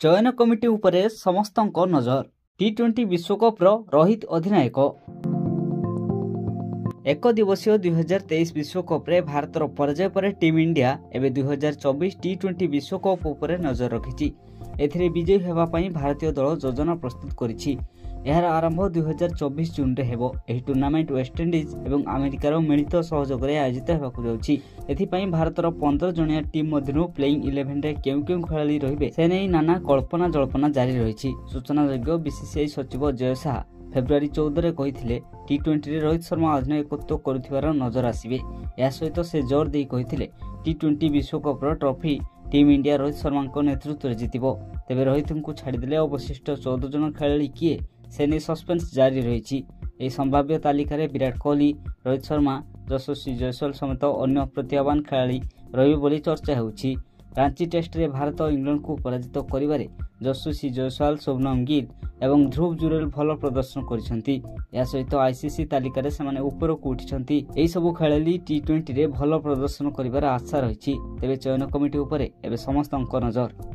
चयन कमिटी उपरे समस्तक नजर। टी20 विश्वकप्र रोहित अधिनायक। एक दिवसीय 2023 विश्वकप्रे भारतर पराजय पर टीम इंडिया एवं 2024 टी20 विश्वकप उपरे नजर रखिछि। एथिरे विजयी हेबा पई भारतीय दल योजना प्रस्तुत करिछि। यार आरंभ 2024 जून रे हेबो। एही टूर्नामेंट वेस्टइंडीज एवं अमेरिकार मिलित सहयोग रे आयोजित हेबाकु जाउछि। एथिपई भारतर 15 जणिया टीम मध्यरु प्लेइंग 11 रे केउ केउ खेलाड़ी रहिबे से नै नाना कल्पना जल्पना जारी रहिछि। सूचनायोग्य बीसीसीआई सचिव जय शाह फेब्रुआरी 14 रे कहिथिले टी20 रे रोहित शर्मा अधिनायकत्व करुथिबार नजर आसीबे। या सहित से जोर देई कहिथिले टी20 विश्वकप trophy team India Rohit Sharma नेतृत्व रे जितिबो। तेबे रोहित को छाड़देले अवशिष्ट 14 जन खेलाड़ी किए से नहीं सस्पेंस जारी रही। यह संभाव्य तालिका रे विराट कोहली, रोहित शर्मा, यशस्वी जयसवाल समेत अन्य प्रतिभावान खेलाड़ी रहिबे बोली चर्चा होउछि। रांची टेस्ट रे भारत इंग्लैंड को पराजित करिबारे यशस्वी जयसवाल, शुभमन गिल एवं ध्रुव जुरेल भल प्रदर्शन करिसंती। या सहित आईसीसी तालिका रे सेमाने ऊपर को उठिसंती। एही सब खेलाड़ी टी20 रे भल प्रदर्शन करिबार आशा रहिछि। तेबे चयन कमिटी उपरे एबे समस्तक नजर।